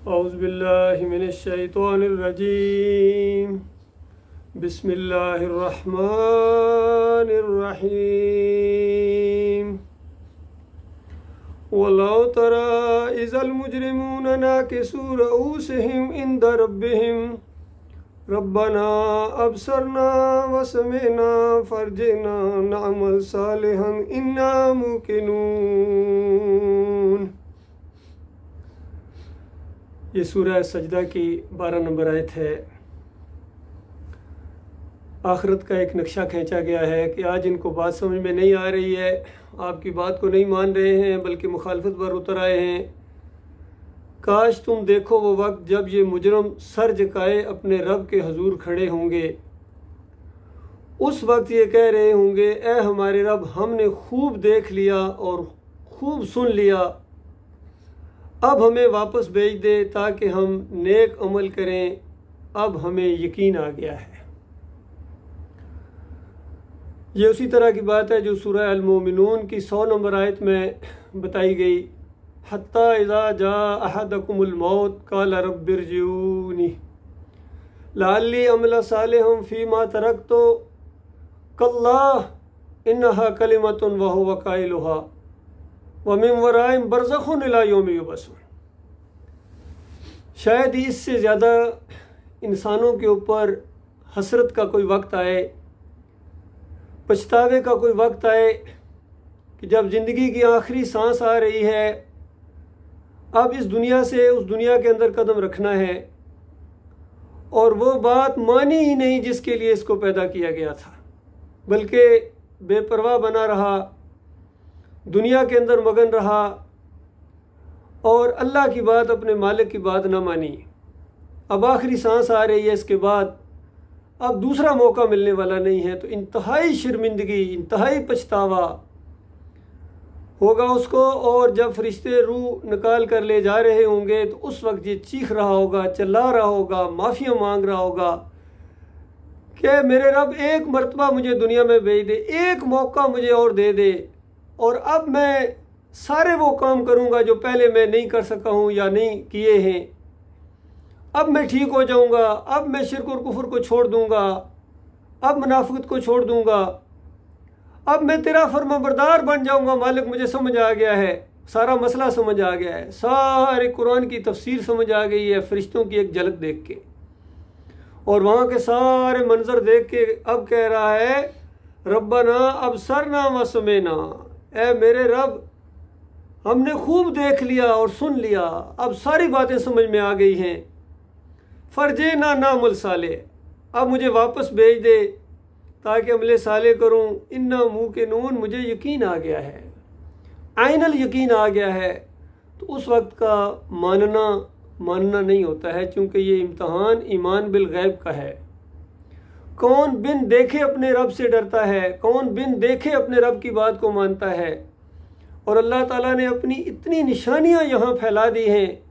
औज़ुबिल्लाहि मिनश्शैतानिर्रजीम। बिस्मिल्लाहिर्रहमानिर्रहीम। वलौ तरा इज़ल मुजरिमूना नाकिसू रऊसिहिम इंद रब्बिहिम रब्बना अबसरना वसमिना फरजिना नअमल सालिहन इन्ना मूकिनून। ये सूरह सजदा की 12 नंबर आयत है। आखिरत का एक नक्शा खींचा गया है कि आज इनको बात समझ में नहीं आ रही है, आपकी बात को नहीं मान रहे हैं, बल्कि मुखालफत पर उतर आए हैं। काश तुम देखो वो वक्त जब ये मुजरम सर झुकाए अपने रब के हजूर खड़े होंगे। उस वक्त ये कह रहे होंगे, ए हमारे रब, हमने खूब देख लिया और खूब सुन लिया, अब हमें वापस भेज दे ताकि हम नेक अमल करें। अब हमें यकीन आ गया है। ये उसी तरह की बात है जो सूरह अल-मोमिनून की 100 नंबर आयत में बताई गई। हत्ता इज़ा जा अहदकुमुल मौत काला रब्बिरजिऊनी लअल्ली अमला सालिहम फीमा तरक्तु कल्ला इन्नहा कलिमतुन व हुवा काइलुहा व मिन वराइहिम बरज़खुन इला यौमि युबअसून। शायद ही इससे ज़्यादा इंसानों के ऊपर हसरत का कोई वक्त आए, पछतावे का कोई वक्त आए कि जब ज़िंदगी की आखिरी सांस आ रही है, अब इस दुनिया से उस दुनिया के अंदर कदम रखना है और वो बात मानी ही नहीं जिसके लिए इसको पैदा किया गया था, बल्कि बेपरवाह बना रहा, दुनिया के अंदर मगन रहा और अल्लाह की बात, अपने मालिक की बात न मानी। अब आखिरी सांस आ रही है, इसके बाद अब दूसरा मौका मिलने वाला नहीं है, तो इंतहाई शर्मिंदगी, इंतहाई पछतावा होगा उसको। और जब फरिश्ते रूह निकाल कर ले जा रहे होंगे तो उस वक्त ये चीख रहा होगा, चिल्ला रहा होगा, माफ़िया मांग रहा होगा कि मेरे रब एक मरतबा मुझे दुनिया में भेज दे, एक मौका मुझे और दे दे, और अब मैं सारे वो काम करूँगा जो पहले मैं नहीं कर सका हूँ या नहीं किए हैं। अब मैं ठीक हो जाऊँगा, अब मैं शिर्क और कुफ्र को छोड़ दूँगा, अब मुनाफिकत को छोड़ दूँगा, अब मैं तेरा फरमाबरदार बन जाऊँगा। मालिक, मुझे समझ आ गया है, सारा मसला समझ आ गया है, सारे कुरान की तफसीर समझ आ गई है, फरिश्तों की एक झलक देख के और वहाँ के सारे मंजर देख के अब कह रहा है, रब्बना अबसरना व समेना, ए मेरे रब, हमने खूब देख लिया और सुन लिया, अब सारी बातें समझ में आ गई हैं। फरजेना नामुल साले, अब मुझे वापस भेज दे ताकि अमले साले करूं। इन्ना मूकिनून, मुझे यकीन आ गया है, आइनल यकीन आ गया है। तो उस वक्त का मानना नहीं होता है, क्योंकि ये इम्तहान ईमान बिल गैब का है। कौन बिन देखे अपने रब से डरता है, कौन बिन देखे अपने रब की बात को मानता है। और अल्लाह ताला ने अपनी इतनी निशानियां यहाँ फैला दी हैं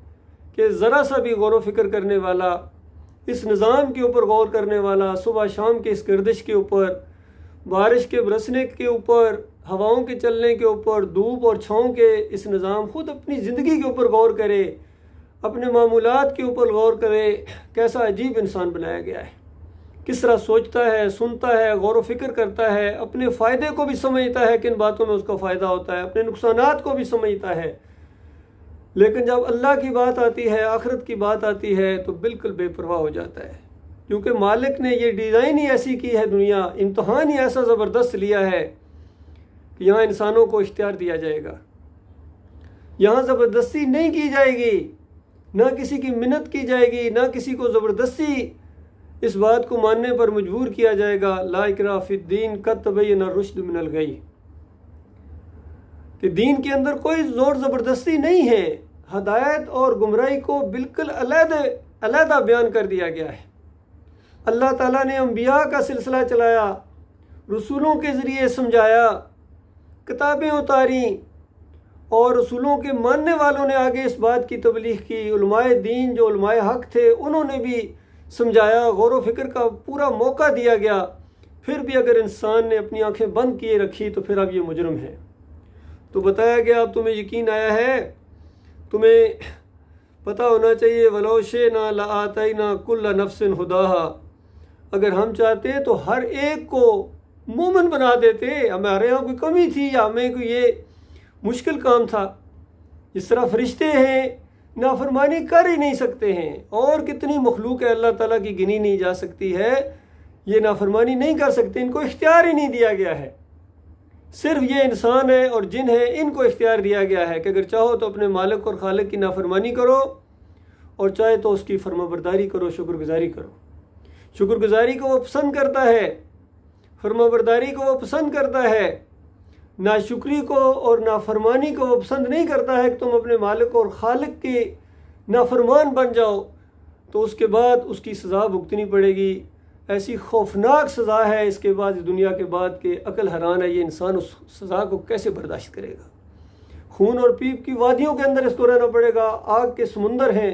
कि ज़रा सा भी गौर व फिक्र करने वाला, इस निज़ाम के ऊपर गौर करने वाला, सुबह शाम के इस गर्दिश के ऊपर, बारिश के बरसने के ऊपर, हवाओं के चलने के ऊपर, धूप और छाँव के इस निज़ाम, खुद अपनी ज़िंदगी के ऊपर गौर करे, अपने मामूलात के ऊपर गौर करे। कैसा अजीब इंसान बनाया गया है, किस तरह सोचता है, सुनता है, गौर व फिक्र करता है, अपने फ़ायदे को भी समझता है, किन बातों में उसका फ़ायदा होता है, अपने नुकसानात को भी समझता है। लेकिन जब अल्लाह की बात आती है, आखिरत की बात आती है, तो बिल्कुल बेपरवाह हो जाता है, क्योंकि मालिक ने ये डिज़ाइन ही ऐसी की है, दुनिया इम्तहान ही ऐसा ज़बरदस्त लिया है कि यहाँ इंसानों को इख्तियार दिया जाएगा, यहाँ ज़बरदस्ती नहीं की जाएगी, ना किसी की मिन्नत की जाएगी, ना किसी को ज़बरदस्ती इस बात को मानने पर मजबूर किया जाएगा। ला इकराह फिद्दीन कद तबय्यन रुश्द मिनल गई, कि दीन के अंदर कोई ज़ोर ज़बरदस्ती नहीं है। हदायत और गुमराही को बिल्कुल अलहदा बयान कर दिया गया है। अल्लाह ताला ने अंबिया का सिलसिला चलाया, रसूलों के ज़रिए समझाया, किताबें उतारी और रसूलों के मानने वालों ने आगे इस बात की तबलीग की। उलमाए दीन जो उलमाए हक थे, उन्होंने भी समझाया, गौर व फिक्र का पूरा मौका दिया गया। फिर भी अगर इंसान ने अपनी आंखें बंद किए रखी तो फिर अब ये मुजरम है। तो बताया गया, अब तुम्हें यकीन आया है, तुम्हें पता होना चाहिए वलोशे ना लातई ना कुल्ला नफ्सिन हुदाहा, अगर हम चाहते तो हर एक को मोमिन बना देते। हमारे यहाँ कोई कमी थी या हमें कोई ये मुश्किल काम था? जिस तरह फरिश्ते हैं नाफरमानी कर ही नहीं सकते हैं, और कितनी मखलूक है अल्लाह ताला की गिनी नहीं जा सकती है, ये नाफरमानी नहीं कर सकते, इनको इख्तियार ही नहीं दिया गया है। सिर्फ ये इंसान है और जिन है इनको इख्तियार दिया गया है कि अगर चाहो तो अपने मालिक और खालिक की नाफरमानी करो, और चाहे तो उसकी फरमाबरदारी करो, शुक्रगुजारी करो। शुक्रगुजारी को वो पसंद करता है, फरमाबरदारी को वो पसंद करता है, नाशुक्री को और नाफरमानी को वो पसंद नहीं करता है कि तुम अपने मालिक और खालिक के नाफरमान बन जाओ, तो उसके बाद उसकी सज़ा भुगतनी पड़ेगी। ऐसी खौफनाक सज़ा है इसके बाद, दुनिया के बाद के अकल हैरान है ये इंसान उस सज़ा को कैसे बर्दाश्त करेगा। खून और पीप की वादियों के अंदर इसको रहना पड़ेगा, आग के समुंदर हैं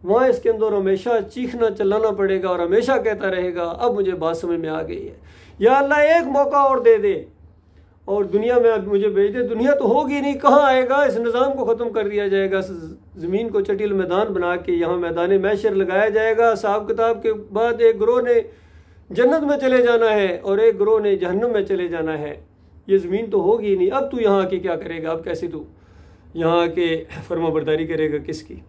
वहाँ इसके अंदर हमेशा चीखना चिल्लाना पड़ेगा और हमेशा कहता रहेगा अब मुझे बात समझ में आ गई है, या अल्लाह एक मौका और दे दे और दुनिया में अब मुझे भेज दे। दुनिया तो होगी नहीं, कहाँ आएगा, इस निज़ाम को ख़त्म कर दिया जाएगा, ज़मीन को चटील मैदान बना के यहाँ मैदान मैशर लगाया जाएगा। हिसाब किताब के बाद एक ग्रोह ने जन्नत में चले जाना है और एक ग्रोह ने जहन्नम में चले जाना है। ये ज़मीन तो होगी नहीं, अब तू यहाँ आके क्या करेगा, अब कैसे तू यहाँ आके फरमाबरदारी करेगा किसकी?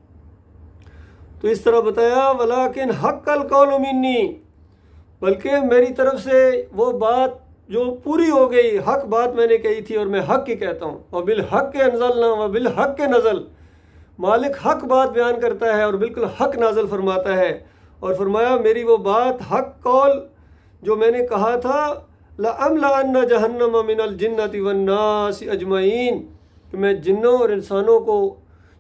तो इस तरह बताया वलाकिन हक़्क़ल कौलु मिन्नी, बल्कि मेरी तरफ से वो बात जो पूरी हो गई, हक बात मैंने कही थी और मैं हक ही कहता हूँ। और बिल हक के अनज़लना व बिल हक के नज़ल, मालिक हक बात बयान करता है और बिल्कुल हक नाजल फरमाता है। और फरमाया मेरी वो बात हक कौल जो मैंने कहा था, लअम्लअन्न जहन्नम मिनल जिन्नति वन्नास अजमईन, कि मैं जिन्नों और इंसानों को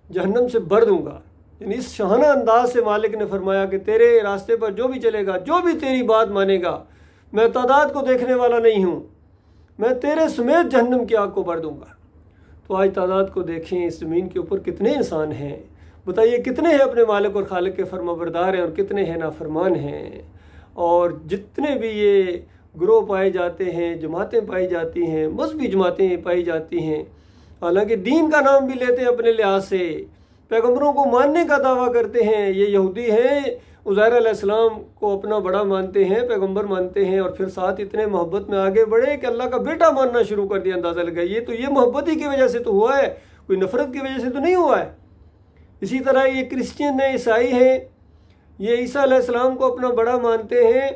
जहन्नम से भर दूंगा। यानी इस शहाना अंदाज से मालिक ने फरमाया कि तेरे रास्ते पर जो भी चलेगा, जो भी तेरी बात मानेगा, मैं तादाद को देखने वाला नहीं हूँ, मैं तेरे समेत जहन्नम की आग को भर दूंगा। तो आज तादाद को देखें, इस ज़मीन के ऊपर कितने इंसान हैं, बताइए कितने हैं अपने मालिक और खालिक के फरमाबरदार हैं और कितने हैं नाफरमान हैं। और जितने भी ये ग्रोह पाए जाते हैं, जमातें पाई जाती हैं, मजहबी जमातें पाई जाती हैं, हालांकि दीन का नाम भी लेते हैं अपने लिहाज से, पैगम्बरों को मानने का दावा करते हैं, ये यहूदी हैं, उज़ैर अलैहिस्सलाम को अपना बड़ा मानते हैं, पैगंबर मानते हैं, और फिर साथ इतने मोहब्बत में आगे बढ़े कि अल्लाह का बेटा मानना शुरू कर दिया। अंदाज़ा लगाइए, तो ये मोहब्बत ही की वजह से तो हुआ है, कोई नफ़रत की वजह से तो नहीं हुआ है। इसी तरह ये क्रिश्चियन हैं, ईसाई हैं, ये ईसा अलैहिस्सलाम को अपना बड़ा मानते हैं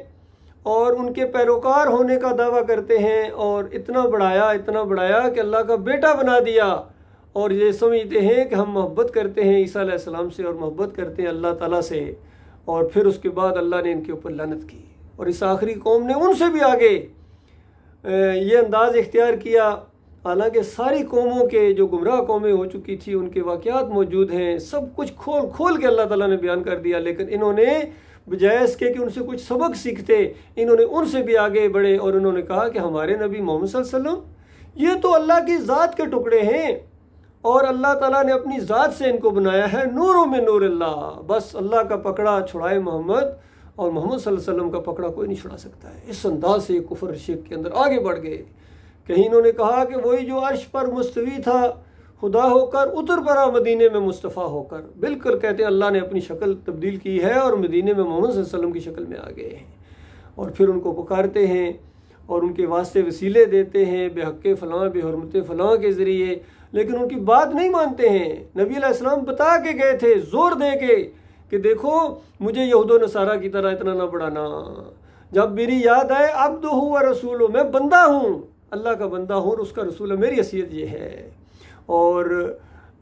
और उनके पैरोकार होने का दावा करते हैं, और इतना बढ़ाया कि अल्लाह का बेटा बना दिया। और ये समझते हैं कि हम मोहब्बत करते हैं ईसा अलैहिस्सलाम से और मोहब्बत करते हैं अल्लाह ताला से, और फिर उसके बाद अल्लाह ने इनके ऊपर लानत की। और इस आखिरी कौम ने उनसे भी आगे ये अंदाज़ इख्तियार किया। हालांकि सारी कौमों के जो गुमराह कौमें हो चुकी थी उनके वाक़यात मौजूद हैं, सब कुछ खोल के अल्लाह ताला ने बयान कर दिया, लेकिन इन्होंने बजाय इसके कि उनसे कुछ सबक सीखते, इन्होंने उनसे भी आगे बढ़े और उन्होंने कहा कि हमारे नबी मोहम्मद सल्लल्लाहु अलैहि वसल्लम ये तो अल्लाह की ज़ात के टुकड़े हैं और अल्लाह ताला ने अपनी ज़ात से इनको बनाया है, नूरों में नूर अल्लाह। बस अल्लाह का पकड़ा छुड़ाए मोहम्मद, और मोहम्मद सल्लल्लाहु अलैहि वसल्लम का पकड़ा कोई नहीं छुड़ा सकता है। इस अंदाज से कुफर शिर्क के अंदर आगे बढ़ गए। कहीं इन्होंने कहा कि वही जो अर्श पर मुस्तवी था खुदा होकर उतर पड़ा मदीने में मुस्तफ़ा होकर। बिल्कुल कहते हैं अल्लाह ने अपनी शक्ल तब्दील की है और मदीने में मोहम्मद सल्लल्लाहु अलैहि वसल्लम की शक्ल में आ गए हैं। और फिर उनको पुकारते हैं और उनके वास्ते वसीले देते हैं, बेहक़ फ़लाँ बेहुरमत फ़लाँ के ज़रिए, लेकिन उनकी बात नहीं मानते हैं। नबी अलैहिस्सलाम बता के गए थे ज़ोर दे के कि देखो मुझे यहूद नसारा की तरह इतना ना बढ़ाना, जब मेरी याद आए अब्दुहु व रसूलुहु, मैं बंदा हूँ, अल्लाह का बंदा हूँ और उसका रसूल है, मेरी हैसियत ये है। और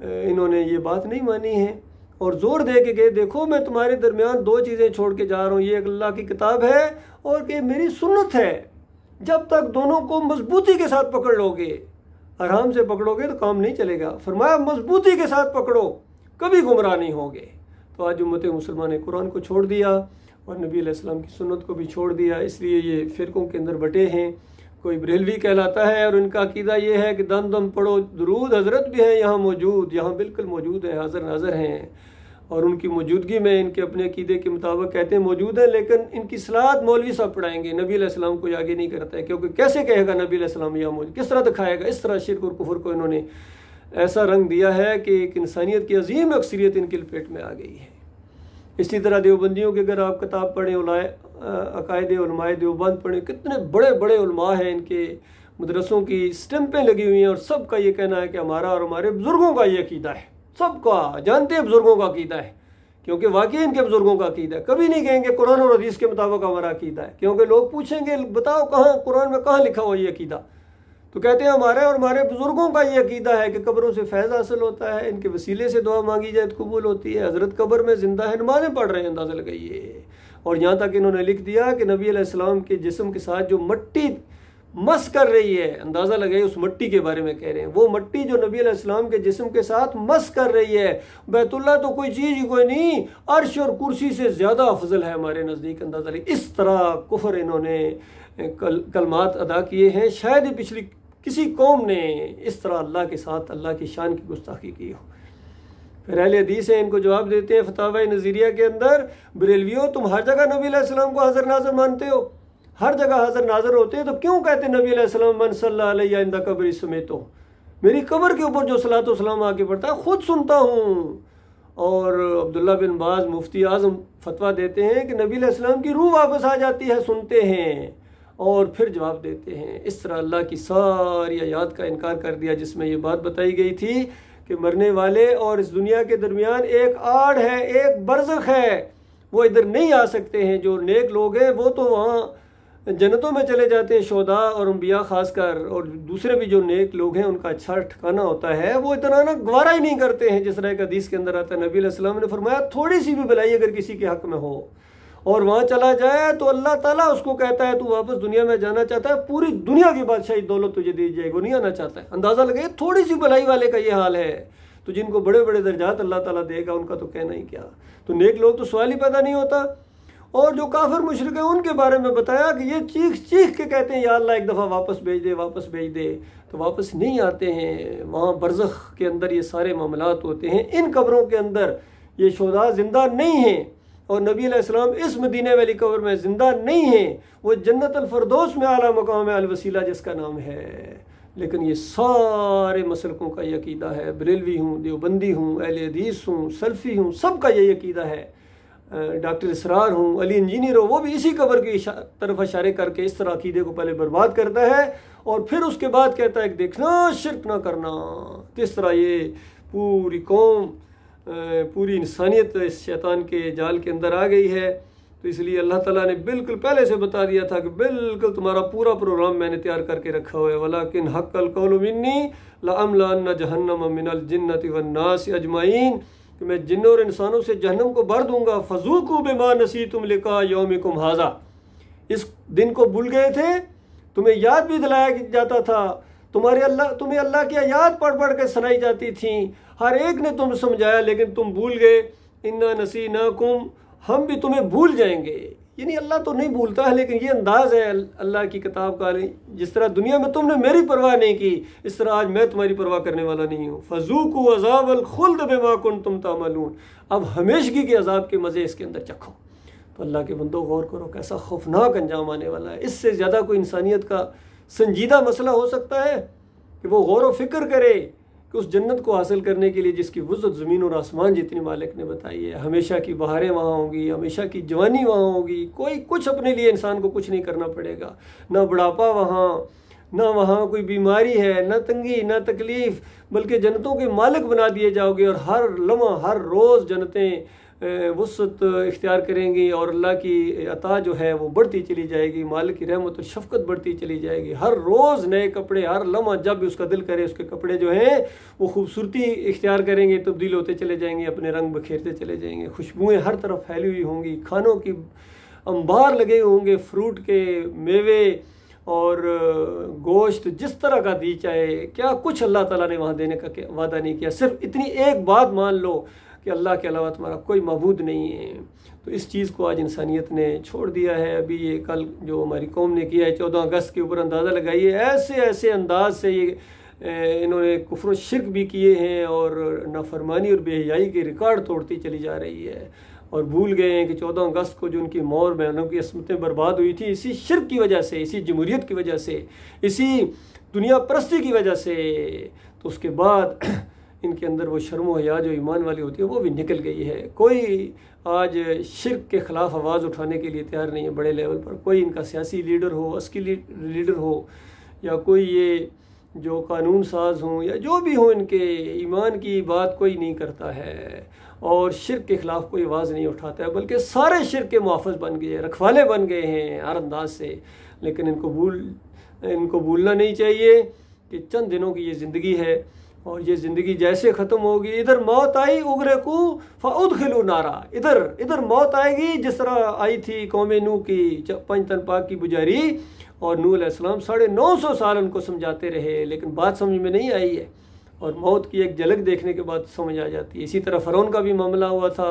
इन्होंने ये बात नहीं मानी है और ज़ोर दे के गए देखो मैं तुम्हारे दरमियान दो चीज़ें छोड़ के जा रहा हूँ, ये अल्लाह की किताब है और कि मेरी सुन्नत है। जब तक दोनों को मजबूती के साथ पकड़ लोगे, आराम से पकड़ोगे तो काम नहीं चलेगा। फरमाया मजबूती के साथ पकड़ो, कभी गुमराह नहीं होगे। तो आज उम्मत मुसलमान ने कुरान को छोड़ दिया और नबी अलैहिस्सलाम की सुन्नत को भी छोड़ दिया, इसलिए ये फ़िरक़ों के अंदर बटे हैं। कोई बरेलवी कहलाता है और उनका अकीदा ये है कि दम दम पढ़ो, दुरूद हज़रत भी हैं यहाँ मौजूद, यहाँ बिल्कुल मौजूद है, हाज़िर नाज़िर हैं, और उनकी मौजूदगी में इनके अपने अकीदे के मुताबिक कहते हैं मौजूद है, लेकिन इनकी सलात मौलवी साहब पढ़ाएंगे, नबी अलैहिस्सलाम को आगे नहीं करता है, क्योंकि कैसे कहेगा नबी अलैहिस्सलाम यहाँ मौजूद, किस तरह दिखाएगा। इस तरह शिर्क और कुफर को इन्होंने ऐसा रंग दिया है कि एक इंसानियत की अजीम अक्सरियत इनकी लपेट में आ गई है। इसी तरह देवबंदियों की अगर आप किताब पढ़ें, अकायदे उलमाए देवबंद पढ़ें, कितने बड़े बड़े उलमा हैं, इनके मदरसों की स्टैंपें लगी हुई हैं और सबका ये कहना है कि हमारा और हमारे बुज़ुर्गों का ये अकीदा है। सबका जानते हैं बुज़ुर्गों का अकीदा है, क्योंकि वाकई इनके बुज़ुर्गों का अकीदा है। कभी नहीं कहेंगे कुरान और हदीस के मुताबिक हमारा अकीदा है, क्योंकि लोग पूछेंगे बताओ कहाँ कुरान में कहाँ लिखा हुआ ये अकीदा, तो कहते हैं हमारे और हमारे बुज़ुर्गों का ये अकीदा है कि कब्रों से फैज़ हासिल होता है, इनके वसीले से दुआ मांगी जाए तो कबूल होती है। हज़रत कब्र में ज़िंदा है, नमाज़ें पढ़ रहे हैं, अंदाज़ा लगाइए। और यहाँ तक इन्होंने लिख दिया कि नबी अलैहिस्सलाम के जिस्म के साथ जो मट्टी मस कर रही है, अंदाज़ा लगाइए, उस मट्टी के बारे में कह रहे हैं, वो मट्टी जो नबी अलैहिस्सलाम के जिस्म के साथ मस कर रही है, बैतुल्लाह तो कोई चीज़ ही कोई नहीं, अर्श और कुर्सी से ज़्यादा अफजल है हमारे नज़दीक। अंदाज़ा लगाइए, इस तरह कुफर इन्होंने कलमात अदा किए हैं। शायद ही पिछली किसी कौम ने इस तरह अल्लाह के साथ अल्लाह की शान की गुस्ताखी की हो। फिर अहले हदीस हैं, इनको जवाब देते हैं फतावा नज़रिया के अंदर, बरेलवियों तुम हर जगह नबी अलैहिस्सलाम को हाज़िर नाज़िर मानते हो, हर जगह हाज़िर नाज़िर होते हैं, तो क्यों कहते नबी अलैहिस्सलाम मन सल्लल्लाहु अलैहि इंदा कब्र समेत हो, मेरी कब्र के ऊपर जो सलात व सलाम आके पड़ता है खुद सुनता हूँ। और अब्दुल्ला बिन बाज मुफ्ती आज़म फतवा देते हैं कि नबी अलैहिस्सलाम की रूह वापस आ जाती है, सुनते हैं और फिर जवाब देते हैं। इस तरह अल्लाह की सारी आयात का इनकार कर दिया जिसमें ये बात बताई गई थी कि मरने वाले और इस दुनिया के दरमियान एक आड़ है, एक बरज़ख है, वो इधर नहीं आ सकते हैं। जो नेक लोग हैं वो तो वहाँ जन्नतों में चले जाते हैं, शोदा और अंबिया खासकर, और दूसरे भी जो नेक लोग हैं उनका अच्छा ठिकाना होता है, वो इतना ना गवारा ही नहीं करते हैं। जिस तरह एक हदीस के अंदर आता है, नबी अलैहि सलाम ने फरमाया थोड़ी सी भी भलाई अगर किसी के हक़ में हो और वहाँ चला जाए तो अल्लाह ताला उसको कहता है तू वापस दुनिया में जाना चाहता है, पूरी दुनिया की बादशाही दौलत तुझे दी जाएगी, वो नहीं आना चाहता है। अंदाज़ा लगे थोड़ी सी भलाई वाले का ये हाल है, तो जिनको बड़े बड़े दर्जात अल्लाह ताला देगा उनका तो कहना ही क्या। तो नेक लोग तो सवाल ही पैदा नहीं होता। और जो काफिर मुशरिक है उनके बारे में बताया कि ये चीख चीख के कहते हैं या अल्लाह एक दफ़ा वापस भेज दे, वापस भेज दे, तो वापस नहीं आते हैं। वहाँ बरज़ख के अंदर ये सारे मामलात होते हैं। इन कब्रों के अंदर ये शोधा ज़िंदा नहीं हैं और नबी अलैहिस्सलाम इस मदीने वाली कब्र में ज़िंदा नहीं हैं। वो जन्नत अल फरदौस में आला मकाम है, अल वसीला जिसका नाम है। लेकिन ये सारे मसलकों का ये अकीदा है, बरेलवी हूँ, देवबंदी हूँ, अहले हदीस हूँ, सल्फ़ी हूँ, सबका यही अकीदा है। डॉक्टर इसरार हूँ, अली इंजीनियर हो, वो भी इसी कब्र की तरफ इशारे करके इस तरह अकीदे को पहले बर्बाद करता है और फिर उसके बाद कहता है कि देखना शिरक ना करना। तो इस तरह ये पूरी कौम, पूरी इंसानियत इस शैतान के जाल के अंदर आ गई है। तो इसलिए अल्लाह ताला ने बिल्कुल पहले से बता दिया था कि बिल्कुल तुम्हारा पूरा प्रोग्राम मैंने तैयार करके रखा हुआ है। वलाकिन हक़्क़ल क़ौलु मिन्नी लअम्लअन्ना जहन्नम मिनल जिन्नति वन्नास अजमाइन, कि मैं जिन्नों और इंसानों से जहन्नम को भर दूंगा। फज़ूक़ू बिमा नसीतुम लिक़ा यौमिकुम हाज़ा, इस दिन को भूल गए थे, तुम्हें याद भी दिलाया जाता था, तुम्हें अल्लाह की आयात पढ़ पढ़ के सुनाई जाती थी, हर एक ने तुम समझाया लेकिन तुम भूल गए। इन्ना नसीनाकुम, हम भी तुम्हें भूल जाएंगे। यानी अल्लाह तो नहीं भूलता है, लेकिन ये अंदाज़ है अल्लाह की किताब का, जिस तरह दुनिया में तुमने मेरी परवाह नहीं की, इस तरह आज मैं तुम्हारी परवाह करने वाला नहीं हूँ। फ़ज़ूक़ू अज़ाबल खुल्द बिमा कुन्तुम तामलून, अब हमेशगी के अजाब के मज़े इसके अंदर चखो। तो अल्लाह के बंदो गौर करो, कैसा खौफनाक अंजाम आने वाला है। इससे ज़्यादा कोई इंसानियत का संजीदा मसला हो सकता है कि वो गौर व फिक्र करे कि उस जन्नत को हासिल करने के लिए जिसकी वुज़अत ज़मीन और आसमान जितनी मालिक ने बताई है, हमेशा की बहारें वहाँ होंगी, हमेशा की जवानी वहाँ होगी, कोई कुछ अपने लिए इंसान को कुछ नहीं करना पड़ेगा, ना बुढ़ापा वहाँ, ना वहाँ कोई बीमारी है, ना तंगी, ना तकलीफ़, बल्कि जन्नतों के मालिक बना दिए जाओगे। और हर लम्हा हर रोज़ जन्नतें वुसअत इख्तियार करेंगी और अल्लाह की अता जो है वो बढ़ती चली जाएगी, मालिक की रहमत और शफ़क़त बढ़ती चली जाएगी। हर रोज़ नए कपड़े, हर लम्हा जब भी उसका दिल करे उसके कपड़े जो हैं वो खूबसूरती इख्तियार करेंगे, तब्दील होते चले जाएंगे, अपने रंग बखेरते चले जाएंगे। खुशबुएँ हर तरफ फैली हुई होंगी, खानों की अंबार लगे होंगे, फ्रूट के, मेवे और गोश्त, जिस तरह का दी चाहे, क्या कुछ अल्लाह ताला ने वहाँ देने का वादा नहीं किया। सिर्फ इतनी एक बात मान लो कि अल्लाह के अलावा तुम्हारा कोई मबूद नहीं है। तो इस चीज़ को आज इंसानियत ने छोड़ दिया है। अभी ये कल जो हमारी कौम ने किया है 14 अगस्त के ऊपर, अंदाज़ा लगाइए ऐसे ऐसे अंदाज से ये इन्होंने कुफ्र और शिर्क भी किए हैं और नाफरमानी और बेहयाई के रिकॉर्ड तोड़ती चली जा रही है। और भूल गए हैं कि 14 अगस्त को जो उनकी मौर बहनों की असमतें बर्बाद हुई थी इसी शिर्क की वजह से, इसी जमहूरियत की वजह से, इसी दुनिया परस्ती की वजह से। तो उसके बाद इनके अंदर वो शर्म व हया जो ईमान वाली होती है वो भी निकल गई है। कोई आज शिर्क के ख़िलाफ़ आवाज़ उठाने के लिए तैयार नहीं है बड़े लेवल पर। कोई इनका सियासी लीडर हो, अस्की लीडर हो, या कोई ये जो कानून साज हों, या जो भी हो, इनके ईमान की बात कोई नहीं करता है और शिर्क के ख़िलाफ़ कोई आवाज़ नहीं उठाता है, बल्कि सारे शिर्क के मुहाफ़िज़ बन गए, रखवाले बन गए हैं हर अंदाज से। लेकिन इनको भूलना नहीं चाहिए कि चंद दिनों की ये ज़िंदगी है और ये ज़िंदगी जैसे ख़त्म होगी, इधर मौत आई उगरे को फ़उदखिलू नारा, इधर मौत आएगी जिस तरह आई थी कौम नूह की पंच तन पाक की बुजारी, और नूह अलैहिस्सलाम 950 साल उनको समझाते रहे, लेकिन बात समझ में नहीं आई है और मौत की एक झलक देखने के बाद समझ आ जाती है। इसी तरह फ़िरौन का भी मामला हुआ था।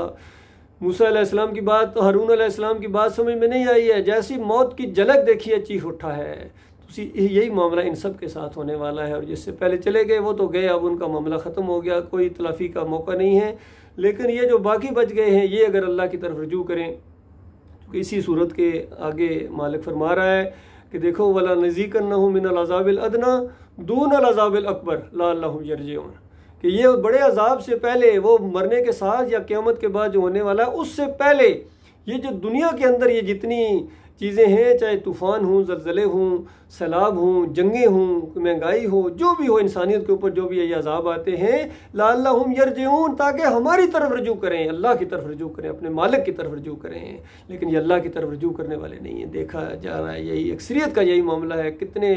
मूसा अलैहिस्सलाम की बात, हारून अलैहिस्सलाम की बात समझ में नहीं आई है, जैसी मौत की झलक देखी है चीख उठा है। यही मामला इन सब के साथ होने वाला है। और जिससे पहले चले गए वो तो गए, अब उनका मामला ख़त्म हो गया, कोई तलाफ़ी का मौका नहीं है। लेकिन ये जो बाकी बच गए हैं, ये अगर अल्लाह की तरफ रुजू करें, तो इसी सूरत के आगे मालिक फरमा रहा है कि देखो वला नज़ीकन्नहुम मिनल अज़ाबिल अदना दूनल अज़ाबिल अकबर लअल्लहुम यरजिऊन, कि ये बड़े अजाब से पहले, वो मरने के साथ या क़यामत के बाद जो होने वाला है उससे पहले, ये जो दुनिया के अंदर ये जितनी चीज़ें हैं, चाहे तूफ़ान हों, ज़लज़ले हों, सैलाब हों, जंगें हों, महंगाई हो, जो भी हो इंसानियत के ऊपर जो भी ये अज़ाब आते हैं, लअल्लहुम यरजिऊन, ताकि हमारी तरफ रजू करें, अल्लाह की तरफ रजू करें, अपने मालिक की तरफ रजू करें। लेकिन ये अल्लाह की तरफ रजू करने वाले नहीं हैं। देखा जा रहा है यही अक्सरियत का यही मामला है। कितने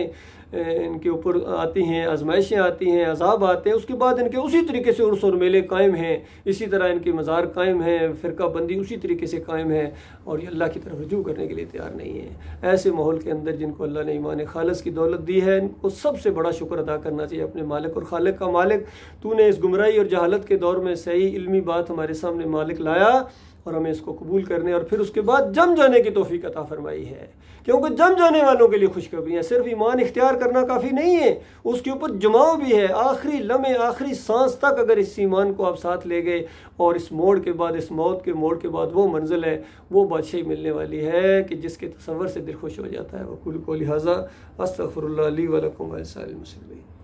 इनके ऊपर आती हैं आजमाइशें, आती हैं अज़ाब आते हैं, उसके बाद इनके उसी तरीके से उर्स और मेले कायम हैं, इसी तरह इनके मज़ार कायम हैं, फ़िरका बंदी उसी तरीके से कायम है, और ये अल्लाह की तरफ रजू करने के लिए तैयार नहीं है। ऐसे माहौल के अंदर जिनको अल्लाह ने ईमान खालिस की दौलत दी है, इनको सबसे बड़ा शुक्र अदा करना चाहिए अपने मालिक और खालिक का। मालिक, तूने इस गुमराही और जहालत के दौर में सही इल्मी बात हमारे सामने मालिक लाया और हमें इसको कबूल करने और फिर उसके बाद जम जाने की तौफीक अता फरमाई है। क्योंकि जम जाने वालों के लिए खुशखबरी है। सिर्फ ईमान इख्तियार करना काफ़ी नहीं है, उसके ऊपर जमाव भी है। आखिरी लम्हे, आखिरी सांस तक अगर इस ईमान को आप साथ ले गए और इस मोड़ के बाद, इस मौत के मोड़ के बाद वो मंजिल है, वो बादशाही मिलने वाली है कि जिसके तसव्वुर से दिल खुश हो जाता है। वक़ूलू क़ौली हाज़ा अस्तग़फ़िरुल्लाह ली व लकुम व लिसाइरिल मुस्लिमीन।